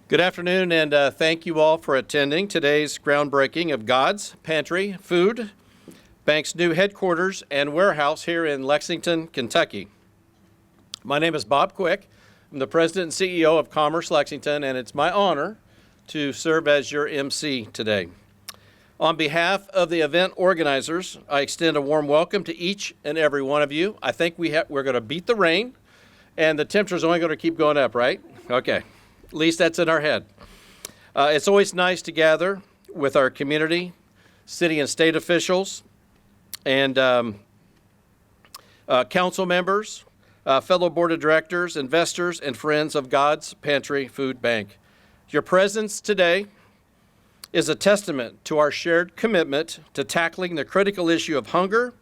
Good afternoon, and thank you all for attending today's groundbreaking of God's Pantry Food Bank's new headquarters and warehouse here in Lexington, Kentucky. My name is Bob Quick. I'm the president and CEO of Commerce Lexington, and it's my honor to serve as your MC today. On behalf of the event organizers, I extend a warm welcome to each and every one of you. I think we're going to beat the rain, and the temperature's only going to keep going up, right? Okay. At least that's in our head. It's always nice to gather with our community, city and state officials, and council members, fellow board of directors, investors, and friends of God's Pantry Food Bank. Your presence today is a testament to our shared commitment to tackling the critical issue of hunger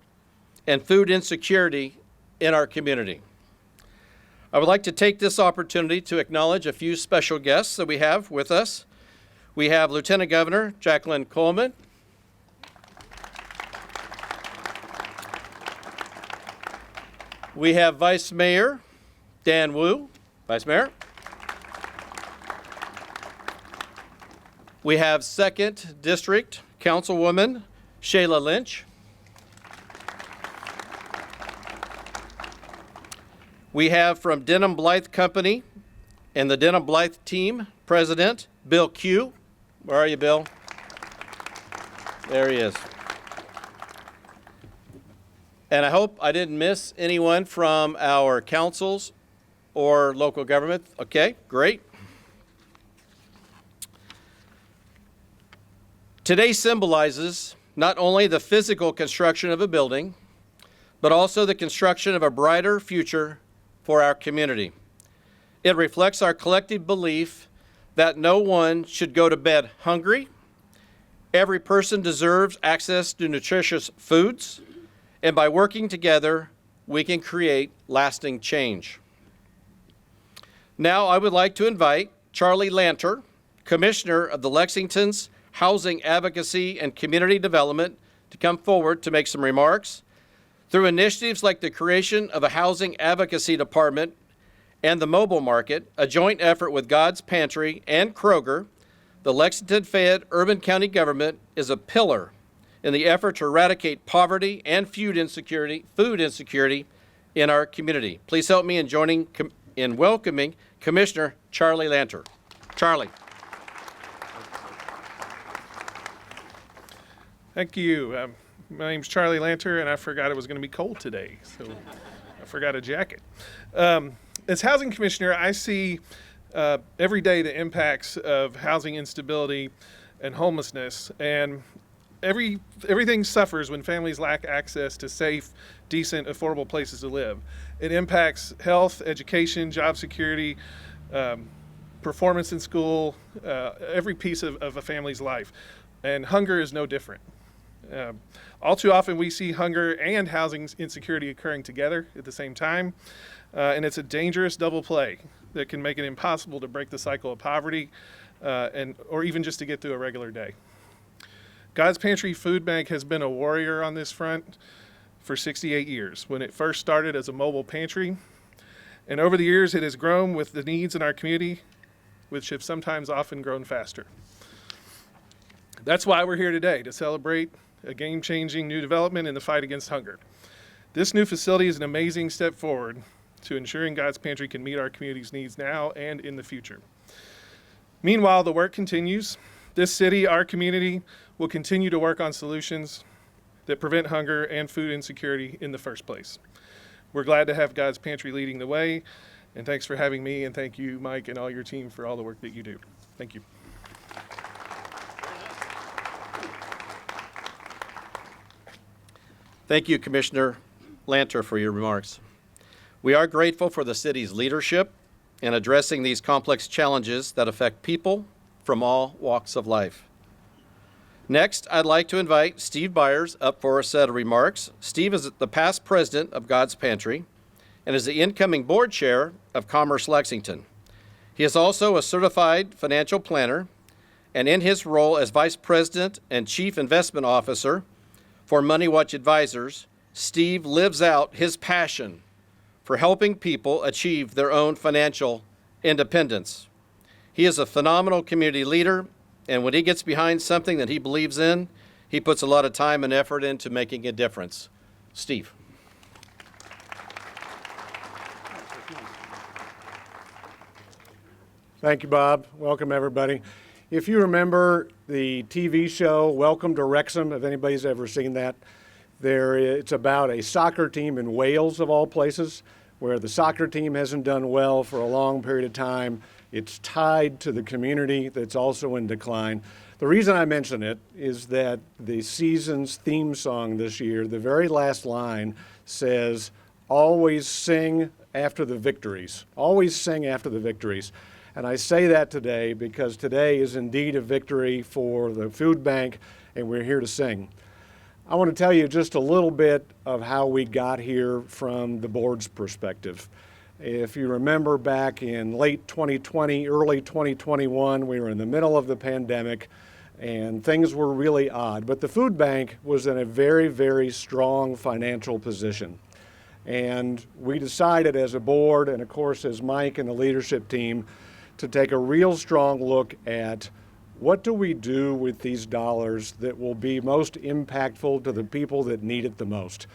and food insecurity in our community. I would like to take this opportunity to acknowledge a few special guests that we have with us. We have Lieutenant Governor Jacqueline Coleman. We have Vice Mayor Dan Wu. Vice Mayor. We have 2nd District Councilwoman Shayla Lynch. We have from Denham Blythe Company and the Denham Blythe team, President Bill Q. Where are you, Bill? There he is. And I hope I didn't miss anyone from our councils or local government. Okay, great. Today symbolizes not only the physical construction of a building, but also the construction of a brighter future for our community. It reflects our collective belief that no one should go to bed hungry. Every person deserves access to nutritious foods, and by working together, we can create lasting change. Now I would like to invite Charlie Lanter, Commissioner of the Lexington's Housing Advocacy and Community Development, to come forward to make some remarks. Through initiatives like the creation of a housing advocacy department and the mobile market, a joint effort with God's Pantry and Kroger, the Lexington Fayette Urban County government is a pillar in the effort to eradicate poverty and food insecurity in our community. Please help me in welcoming Commissioner Charlie Lanter. Charlie. Thank you. My name's Charlie Lanter, and I forgot it was going to be cold today, so I forgot a jacket. As housing commissioner, I see every day the impacts of housing instability and homelessness, and everything suffers when families lack access to safe, decent, affordable places to live. It impacts health, education, job security, performance in school, every piece of a family's life, and hunger is no different. All too often we see hunger and housing insecurity occurring together at the same time, and it's a dangerous double play that can make it impossible to break the cycle of poverty or even just to get through a regular day. God's Pantry Food Bank has been a warrior on this front for 68 years when it first started as a mobile pantry, and over the years it has grown with the needs in our community, which have sometimes often grown faster. That's why we're here today, to celebrate a game-changing new development in the fight against hunger. This new facility is an amazing step forward to ensuring God's Pantry can meet our community's needs now and in the future. Meanwhile, the work continues. This city, our community, will continue to work on solutions that prevent hunger and food insecurity in the first place. We're glad to have God's Pantry leading the way, and thanks for having me, and thank you, Mike, and all your team for all the work that you do. Thank you. Thank you, Commissioner Lanter, for your remarks. We are grateful for the city's leadership in addressing these complex challenges that affect people from all walks of life. Next, I'd like to invite Steve Byers up for a set of remarks. Steve is the past president of God's Pantry and is the incoming board chair of Commerce Lexington. He is also a certified financial planner, and in his role as vice president and chief investment officer for Money Watch Advisors, Steve lives out his passion for helping people achieve their own financial independence. He is a phenomenal community leader, and when he gets behind something that he believes in, he puts a lot of time and effort into making a difference. Steve. Thank you, Bob. Welcome, everybody. If you remember the TV show Welcome to Wrexham, if anybody's ever seen that, it's about a soccer team in Wales, of all places, where the soccer team hasn't done well for a long period of time. It's tied to the community that's also in decline. The reason I mention it is that the season's theme song this year, the very last line says, "Always sing after the victories." Always sing after the victories. And I say that today because today is indeed a victory for the food bank, and we're here to sing. I want to tell you just a little bit of how we got here from the board's perspective. If you remember back in late 2020, early 2021, we were in the middle of the pandemic, and things were really odd. But the food bank was in a very, very strong financial position. And we decided as a board, and of course as Mike and the leadership team, to take a real strong look at what do we do with these dollars that will be most impactful to the people that need it the most.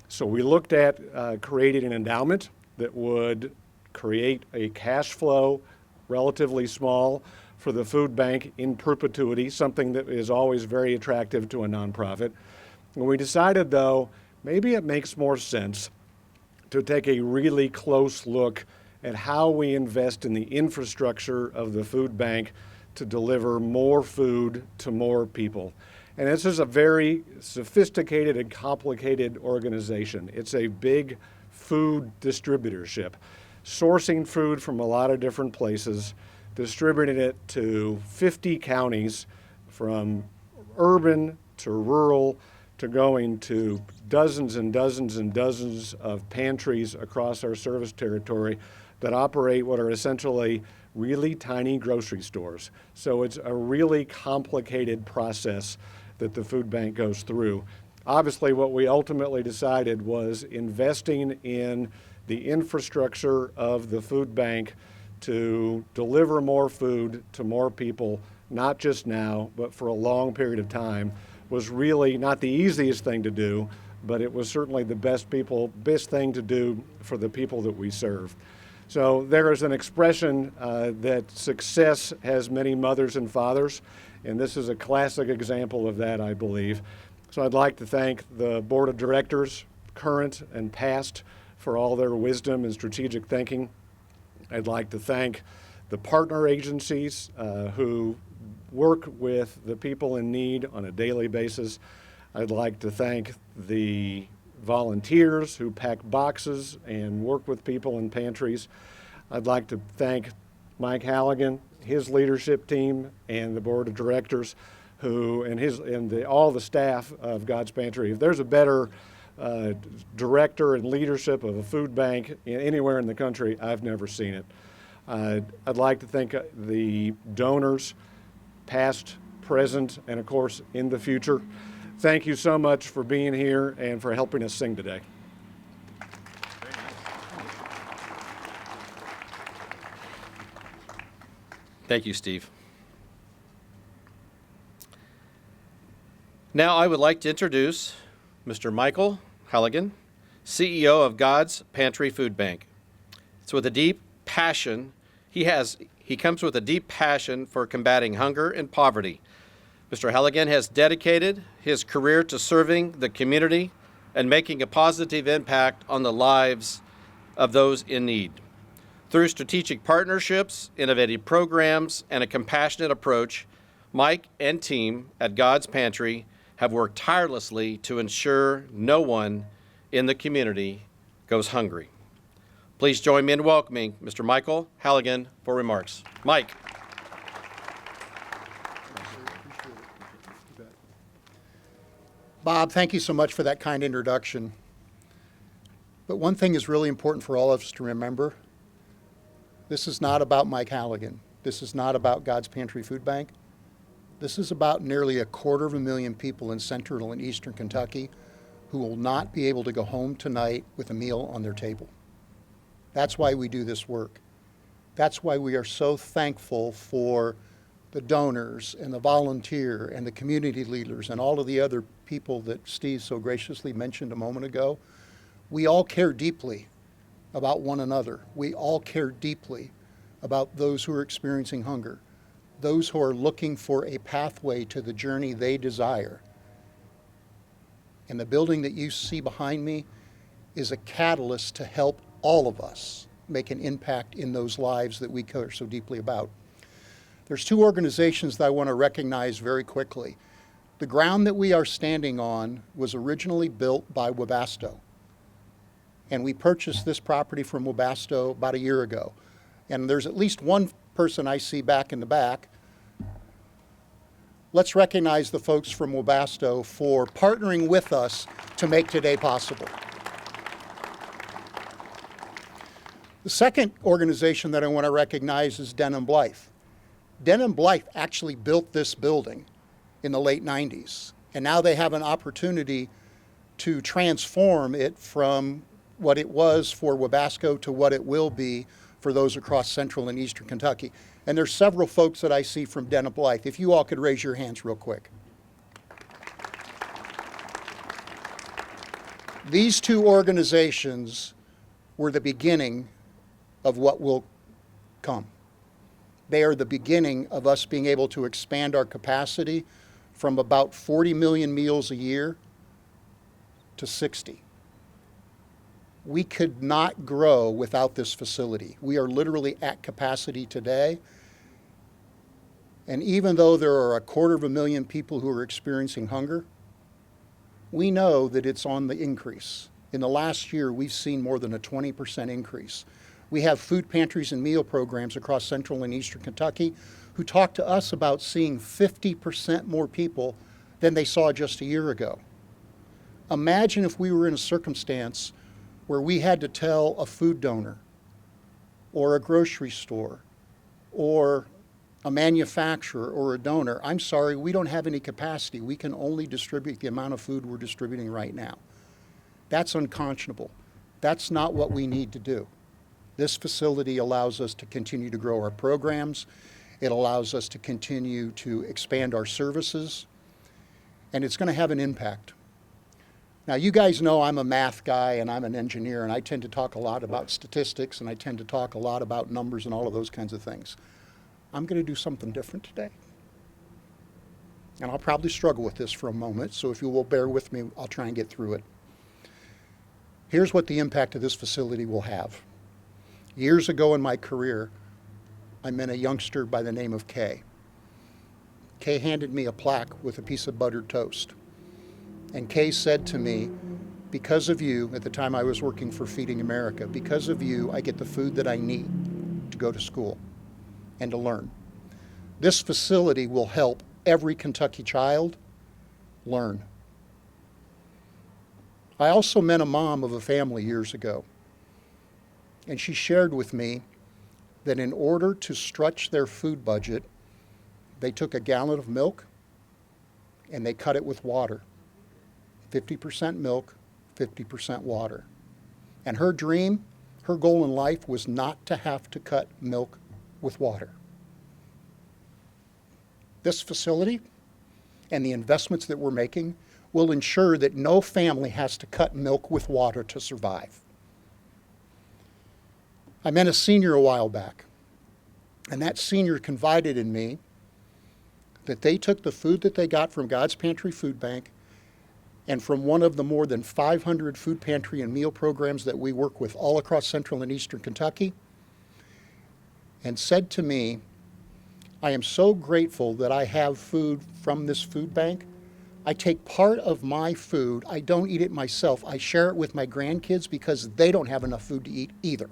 So we looked at creating an endowment that would create a cash flow, relatively small, for the food bank in perpetuity, something that is always very attractive to a nonprofit. And we decided, though, maybe it makes more sense to take a really close look at how we invest in the infrastructure of the food bank to deliver more food to more people. And this is a very sophisticated and complicated organization. It's a big food distributorship, sourcing food from a lot of different places, distributing it to 50 counties, from urban to rural, to going to dozens and dozens and dozens of pantries across our service territory that operate what are essentially really tiny grocery stores. So it's a really complicated process that the food bank goes through. Obviously, what we ultimately decided was investing in the infrastructure of the food bank to deliver more food to more people, not just now, but for a long period of time, was really not the easiest thing to do, but it was certainly the best thing to do for the people that we serve. So there is an expression that success has many mothers and fathers, and this is a classic example of that, I believe. So I'd like to thank the board of directors, current and past, for all their wisdom and strategic thinking. I'd like to thank the partner agencies who work with the people in need on a daily basis. I'd like to thank the volunteers who pack boxes and work with people in pantries. I'd like to thank Mike Halligan, his leadership team, and the board of directors who, all the staff of God's Pantry. If there's a better director and leadership of a food bank anywhere in the country, I've never seen it. I'd like to thank the donors, past, present, and of course in the future. Thank you so much for being here and for helping us sing today. Thank you, Steve. Now I would like to introduce Mr. Michael Halligan, CEO of God's Pantry Food Bank. It's with a deep passion. He comes with a deep passion for combating hunger and poverty. Mr. Halligan has dedicated his career to serving the community and making a positive impact on the lives of those in need. Through strategic partnerships, innovative programs, and a compassionate approach, Mike and team at God's Pantry have worked tirelessly to ensure no one in the community goes hungry. Please join me in welcoming Mr. Michael Halligan for remarks. Mike. Bob, thank you so much for that kind introduction. But one thing is really important for all of us to remember. This is not about Mike Halligan. This is not about God's Pantry Food Bank. This is about nearly 250,000 people in central and eastern Kentucky who will not be able to go home tonight with a meal on their table. That's why we do this work. That's why we are so thankful for the donors and the volunteer and the community leaders and all of the other people that Steve so graciously mentioned a moment ago. We all care deeply about one another. We all care deeply about those who are experiencing hunger, those who are looking for a pathway to the journey they desire. And the building that you see behind me is a catalyst to help all of us make an impact in those lives that we care so deeply about. There's two organizations that I want to recognize very quickly. The ground that we are standing on was originally built by Webasto. And we purchased this property from Webasto about a year ago. And there's at least one person I see back in the back. Let's recognize the folks from Webasto for partnering with us to make today possible. The second organization that I want to recognize is Den & Blythe. Den & Blythe actually built this building in the late 90s, and now they have an opportunity to transform it from what it was for Webasto to what it will be for those across central and eastern Kentucky. And there's several folks that I see from Den & Blythe. If you all could raise your hands real quick. These two organizations were the beginning of what will come. They are the beginning of us being able to expand our capacity from about 40 million meals a year to 60. We could not grow without this facility. We are literally at capacity today. And even though there are 250,000 people who are experiencing hunger, we know that it's on the increase. In the last year, we've seen more than a 20% increase. We have food pantries and meal programs across central and eastern Kentucky who talk to us about seeing 50% more people than they saw just a year ago. Imagine if we were in a circumstance where we had to tell a food donor or a grocery store or a manufacturer or a donor, I'm sorry, we don't have any capacity. We can only distribute the amount of food we're distributing right now. That's unconscionable. That's not what we need to do. This facility allows us to continue to grow our programs. It allows us to continue to expand our services, and it's going to have an impact. Now, you guys know I'm a math guy and I'm an engineer, and I tend to talk a lot about statistics, and I tend to talk a lot about numbers and all of those kinds of things. I'm going to do something different today. And I'll probably struggle with this for a moment, so if you will bear with me, I'll try and get through it. Here's what the impact of this facility will have. Years ago in my career, I met a youngster by the name of Kay. Kay handed me a plaque with a piece of buttered toast. And Kay said to me, because of you, at the time I was working for Feeding America, because of you, I get the food that I need to go to school and to learn. This facility will help every Kentucky child learn. I also met a mom of a family years ago, and she shared with me that in order to stretch their food budget, they took a gallon of milk and they cut it with water. 50% milk, 50% water. And her dream, her goal in life was not to have to cut milk with water. This facility and the investments that we're making will ensure that no family has to cut milk with water to survive. I met a senior a while back, and that senior confided in me that they took the food that they got from God's Pantry Food Bank and from one of the more than 500 food pantry and meal programs that we work with all across central and eastern Kentucky, and said to me, I am so grateful that I have food from this food bank. I take part of my food, I don't eat it myself, I share it with my grandkids because they don't have enough food to eat either.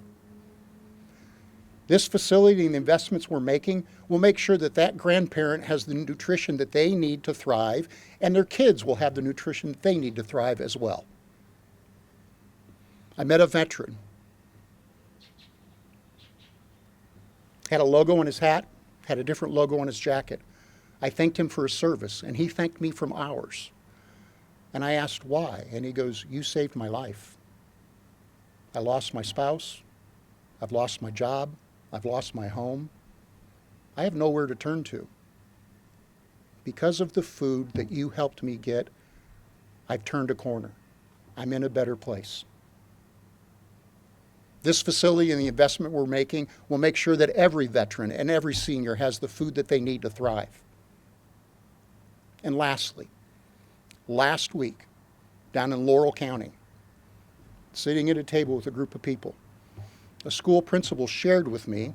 This facility and the investments we're making will make sure that that grandparent has the nutrition that they need to thrive, and their kids will have the nutrition that they need to thrive as well. I met a veteran. Had a logo on his hat, had a different logo on his jacket. I thanked him for his service, and he thanked me from ours. And I asked why, and he goes, you saved my life. I lost my spouse, I've lost my job, I've lost my home. I have nowhere to turn to. Because of the food that you helped me get, I've turned a corner. I'm in a better place. This facility and the investment we're making will make sure that every veteran and every senior has the food that they need to thrive. And lastly, last week, down in Laurel County, sitting at a table with a group of people, a school principal shared with me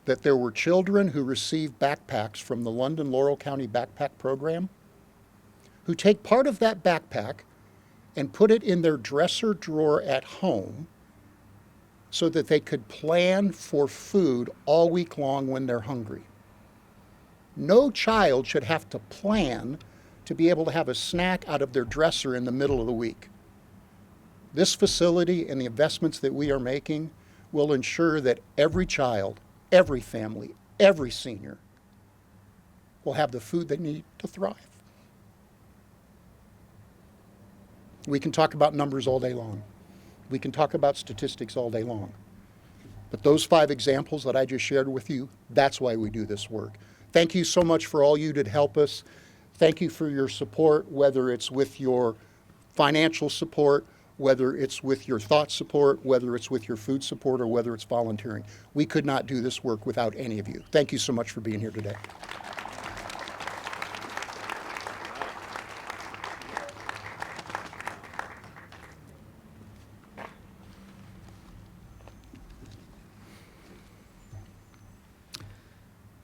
that there were children who received backpacks from the London Laurel County Backpack Program who take part of that backpack and put it in their dresser drawer at home so that they could plan for food all week long when they're hungry. No child should have to plan to be able to have a snack out of their dresser in the middle of the week. This facility and the investments that we are making will ensure that every child, every family, every senior will have the food they need to thrive. We can talk about numbers all day long. We can talk about statistics all day long. But those 5 examples that I just shared with you, that's why we do this work. Thank you so much for all you did help us. Thank you for your support, whether it's with your financial support, whether it's with your thought support, whether it's with your food support, or whether it's volunteering. We could not do this work without any of you. Thank you so much for being here today.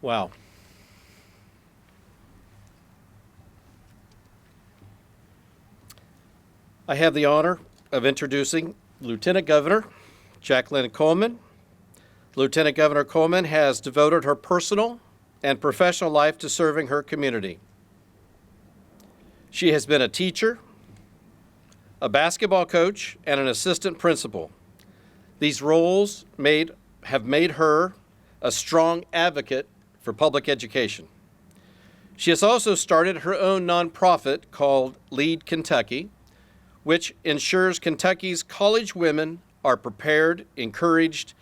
Wow. I have the honor of introducing Lieutenant Governor Jacqueline Coleman. Lieutenant Governor Coleman has devoted her personal and professional life to serving her community. She has been a teacher, a basketball coach, and an assistant principal. These roles have made her a strong advocate for public education. She has also started her own nonprofit called Lead Kentucky, which ensures Kentucky's college women are prepared, encouraged,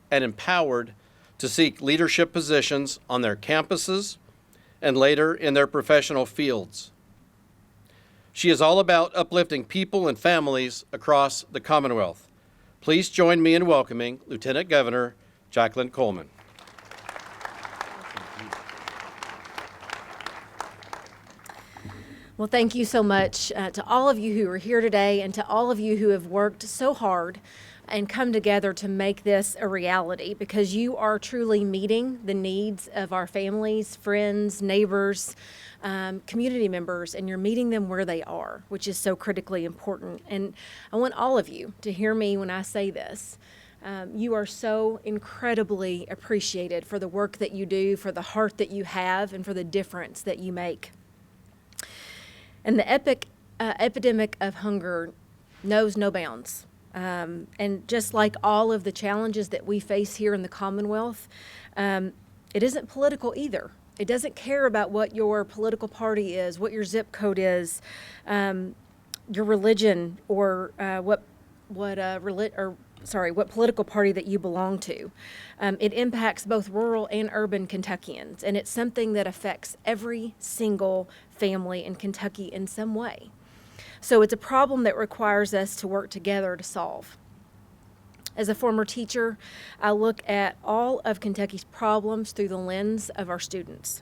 and empowered to seek leadership positions on their campuses and later in their professional fields. She is all about uplifting people and families across the Commonwealth. Please join me in welcoming Lieutenant Governor Jacqueline Coleman. Well, thank you so much to all of you who are here today and to all of you who have worked so hard and come together to make this a reality, because you are truly meeting the needs of our families, friends, neighbors, community members, and you're meeting them where they are, which is so critically important. And I want all of you to hear me when I say this. You are so incredibly appreciated for the work that you do, for the heart that you have, and for the difference that you make. And the epidemic of hunger knows no bounds. And just like all of the challenges that we face here in the Commonwealth, it isn't political either. It doesn't care about what your political party is, what your zip code is, your religion, or what political party that you belong to. It impacts both rural and urban Kentuckians, and it's something that affects every single family in Kentucky in some way. So it's a problem that requires us to work together to solve. As a former teacher, I look at all of Kentucky's problems through the lens of our students.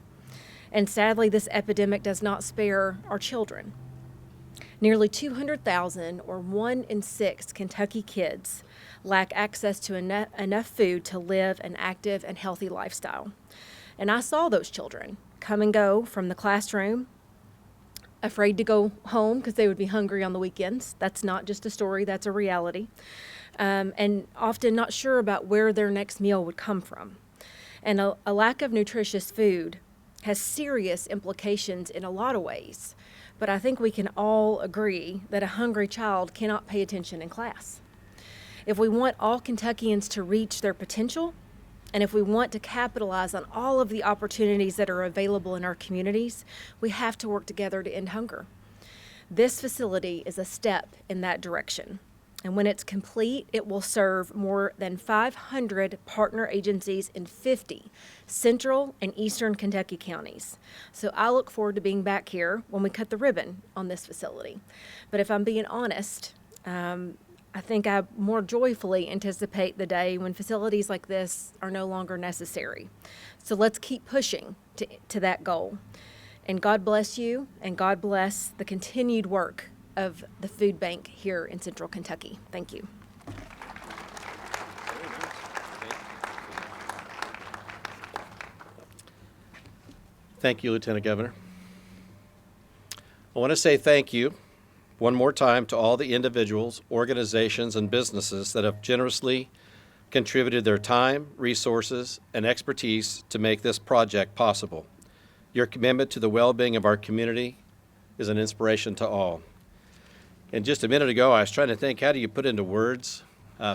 And sadly, this epidemic does not spare our children. Nearly 200,000, or 1 in 6 Kentucky kids, lack access to enough food to live an active and healthy lifestyle. And I saw those children come and go from the classroom, afraid to go home because they would be hungry on the weekends. That's not just a story, that's a reality. And often not sure about where their next meal would come from. And a lack of nutritious food has serious implications in a lot of ways. But I think we can all agree that a hungry child cannot pay attention in class. If we want all Kentuckians to reach their potential, and if we want to capitalize on all of the opportunities that are available in our communities, we have to work together to end hunger. This facility is a step in that direction. And when it's complete, it will serve more than 500 partner agencies in 50 central and eastern Kentucky counties. So I look forward to being back here when we cut the ribbon on this facility. But if I'm being honest, I think I more joyfully anticipate the day when facilities like this are no longer necessary. So let's keep pushing to that goal. And God bless you, and God bless the continued work of the food bank here in Central Kentucky. Thank you. Thank you, Lieutenant Governor. I want to say thank you one more time to all the individuals, organizations, and businesses that have generously contributed their time, resources, and expertise to make this project possible. Your commitment to the well-being of our community is an inspiration to all. And just a minute ago, I was trying to think, how do you put into words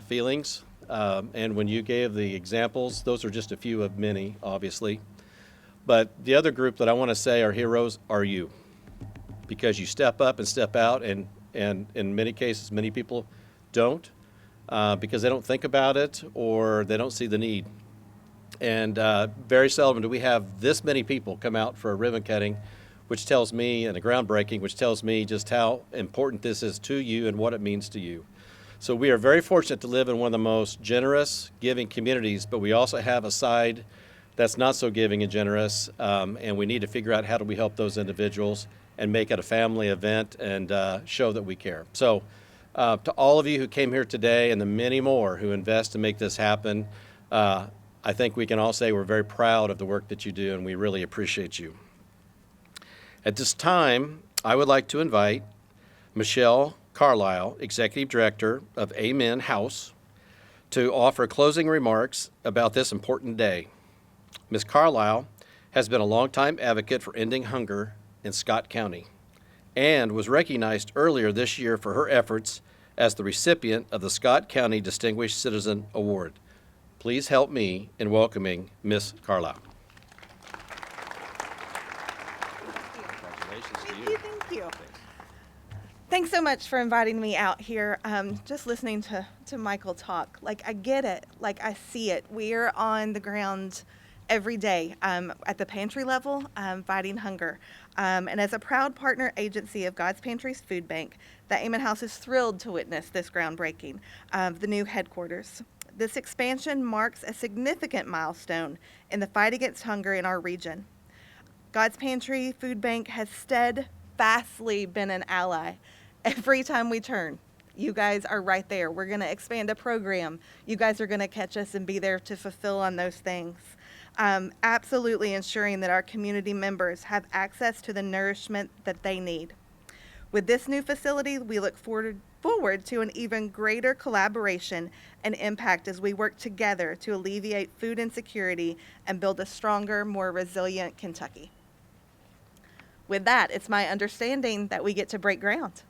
feelings? And when you gave the examples, those are just a few of many, obviously. But the other group that I want to say are heroes are you, because you step up and step out, and in many cases, many people don't because they don't think about it or they don't see the need. And very seldom do we have this many people come out for a ribbon cutting, which tells me, and a groundbreaking, which tells me just how important this is to you and what it means to you. So we are very fortunate to live in one of the most generous, giving communities, but we also have a side that's not so giving and generous, and we need to figure out how do we help those individuals and make it a family event and show that we care. So to all of you who came here today and the many more who invest to make this happen, I think we can all say we're very proud of the work that you do, and we really appreciate you. At this time, I would like to invite Michelle Carlisle, Executive Director of Amen House, to offer closing remarks about this important day. Ms. Carlisle has been a longtime advocate for ending hunger in Scott County and was recognized earlier this year for her efforts as the recipient of the Scott County Distinguished Citizen Award. Please help me in welcoming Ms. Carlisle. Thank you. Thanks so much for inviting me out here. Just listening to Michael talk, like I get it, like I see it. We're on the ground every day at the pantry level fighting hunger. And as a proud partner agency of God's Pantry's Food Bank, the Amen House is thrilled to witness this groundbreaking of the new headquarters. This expansion marks a significant milestone in the fight against hunger in our region. God's Pantry Food Bank has steadfastly been an ally every time we turn. You guys are right there. We're going to expand a program. You guys are going to catch us and be there to fulfill on those things. Absolutely ensuring that our community members have access to the nourishment that they need. With this new facility, we look forward to an even greater collaboration and impact as we work together to alleviate food insecurity and build a stronger, more resilient Kentucky. With that, it's my understanding that we get to break ground.